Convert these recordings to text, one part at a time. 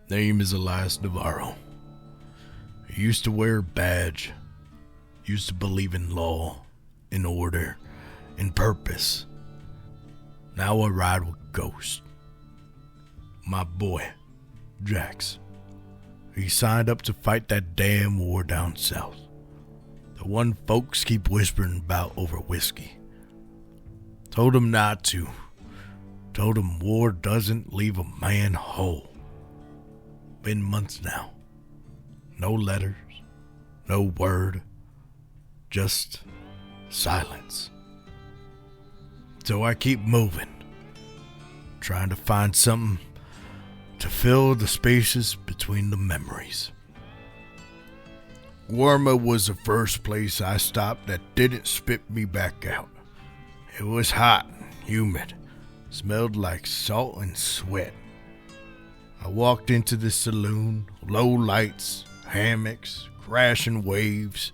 Name is Elias Navarro. I used to wear a badge. Used to believe in law, in order, in purpose. Now I ride with ghosts. My boy, Jax. He signed up to fight that damn war down south. The one folks keep whispering about over whiskey. Told him not to. Told him war doesn't leave a man whole. Been months now. No letters, no word, just silence. So I keep moving, trying to find something to fill the spaces between the memories. Warma was the first place I stopped that didn't spit me back out. It was hot and humid, smelled like salt and sweat. I walked into the saloon, low lights, hammocks, crashing waves,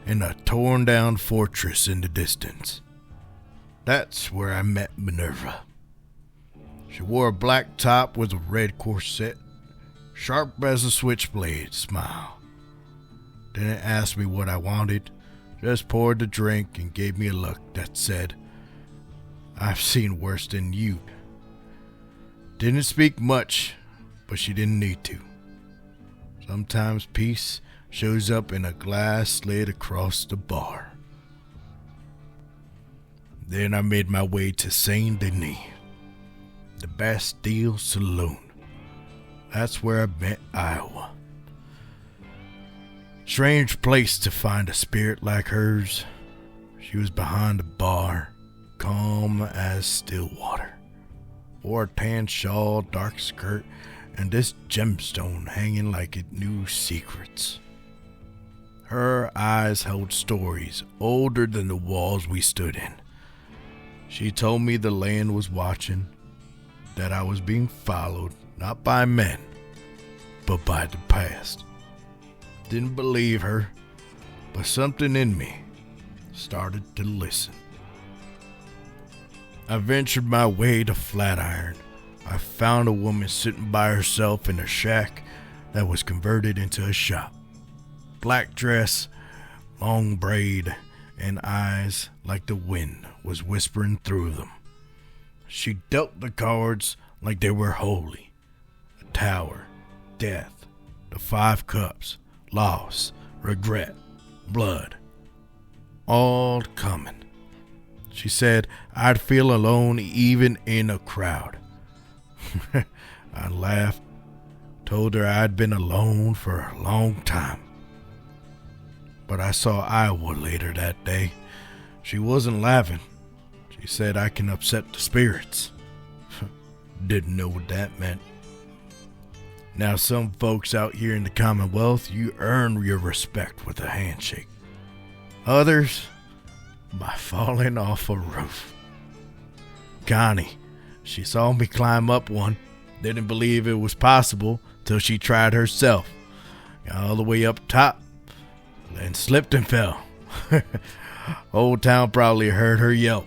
and a torn down fortress in the distance. That's where I met Minerva. She wore a black top with a red corset, sharp as a switchblade smile. Didn't ask me what I wanted, just poured the drink and gave me a look that said, "I've seen worse than you." Didn't speak much, but she didn't need to. Sometimes peace shows up in a glass slid across the bar. Then I made my way to Saint Denis, the Bastille Saloon. That's where I met Iowa. Strange place to find a spirit like hers. She was behind the bar, calm as still water. Wore a tan shawl, dark skirt, and this gemstone hanging like it knew secrets. Her eyes held stories older than the walls we stood in. She told me the land was watching, that I was being followed, not by men, but by the past. Didn't believe her, but something in me started to listen. I ventured my way to Flatiron. I found a woman sitting by herself in a shack that was converted into a shop. Black dress, long braid, and eyes like the wind was whispering through them. She dealt the cards like they were holy. The tower, death, the 5 cups, loss, regret, blood, all coming. She said I'd feel alone even in a crowd. I laughed, told her I'd been alone for a long time. But I saw Iowa later that day. She wasn't laughing. She said I can upset the spirits. Didn't know what that meant. Now some folks out here in the Commonwealth, you earn your respect with a handshake. Others, by falling off a roof. Connie, she saw me climb up one, didn't believe it was possible till she tried herself. Got all the way up top, then slipped and fell. Old town probably heard her yelp.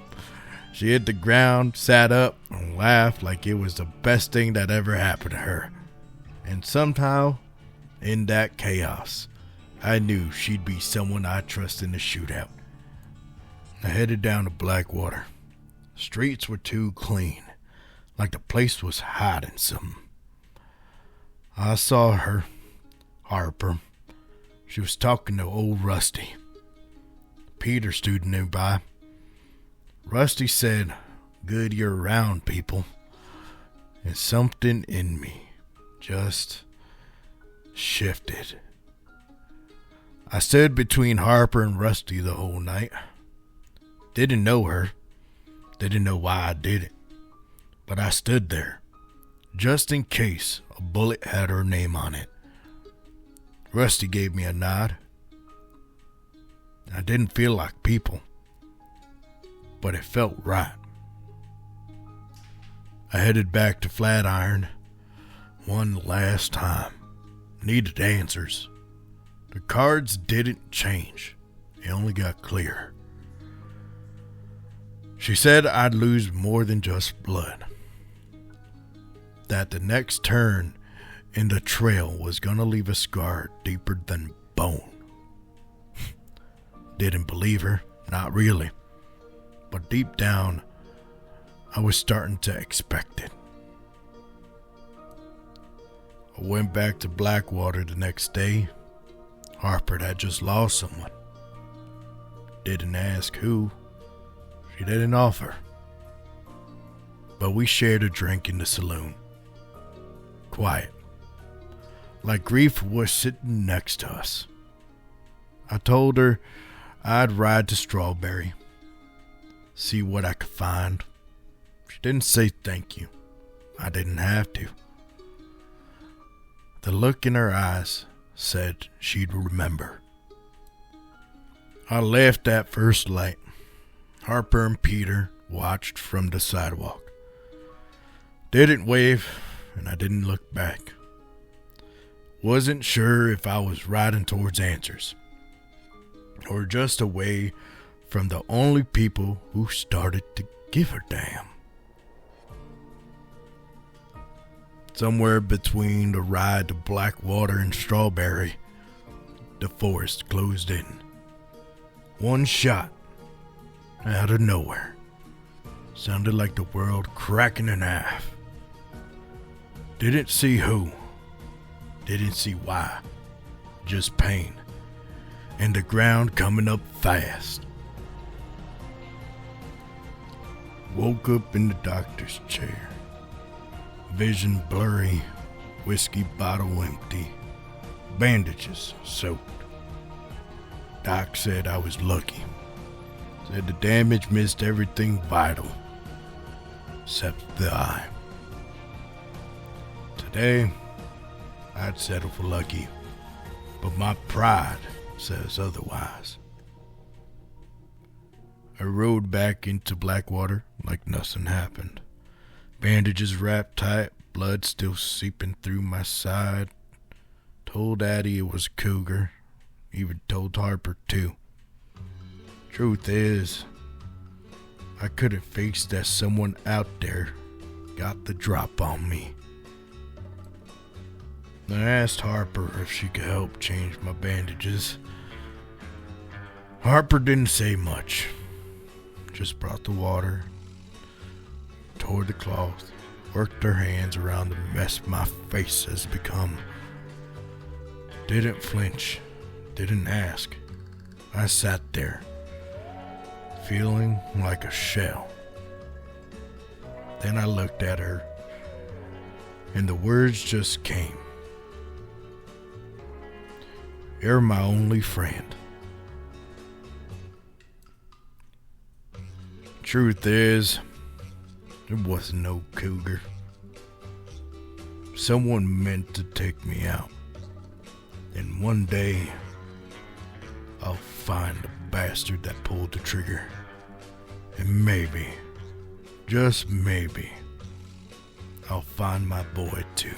She hit the ground, sat up, and laughed like it was the best thing that ever happened to her. And somehow, in that chaos, I knew she'd be someone I'd trust in the shootout. I headed down to Blackwater. Streets were too clean, like the place was hiding something. I saw her, Harper. She was talking to old Rusty. Peter stood nearby. Rusty said, "Good you're around, people." And something in me just shifted. I stood between Harper and Rusty the whole night. Didn't know her. Didn't know why I did it. But I stood there, just in case a bullet had her name on it. Rusty gave me a nod. I didn't feel like people, but it felt right. I headed back to Flatiron one last time. Needed answers. The cards didn't change. They only got clearer. She said I'd lose more than just blood. That the next turn and the trail was gonna leave a scar deeper than bone. Didn't believe her, not really. But deep down, I was starting to expect it. I went back to Blackwater the next day. Harper had just lost someone. Didn't ask who. She didn't offer. But we shared a drink in the saloon. Quiet. Like grief was sitting next to us. I told her I'd ride to Strawberry. See what I could find. She didn't say thank you. I didn't have to. The look in her eyes said she'd remember. I left at first light. Harper and Peter watched from the sidewalk. Didn't wave, and I didn't look back. Wasn't sure if I was riding towards answers, or just away from the only people who started to give a damn. Somewhere between the ride to Blackwater and Strawberry, the forest closed in. One shot, out of nowhere, sounded like the world cracking in half. Didn't see who, didn't see why, just pain, and the ground coming up fast. Woke up in the doctor's chair. Vision blurry, whiskey bottle empty, bandages soaked. Doc said I was lucky. Said the damage missed everything vital, except the eye. Today, I'd settle for lucky, but my pride says otherwise. I rode back into Blackwater like nothing happened. Bandages wrapped tight, blood still seeping through my side. Told Daddy it was a cougar. Even told Harper too. Truth is, I couldn't face that someone out there got the drop on me. I asked Harper if she could help change my bandages. Harper didn't say much. Just brought the water, tore the cloth, worked her hands around the mess my face has become. Didn't flinch, didn't ask. I sat there, feeling like a shell. Then I looked at her, and the words just came. You're my only friend. Truth is, there wasn't no cougar. Someone meant to take me out. And one day, I'll find the bastard that pulled the trigger. And maybe, just maybe, I'll find my boy too.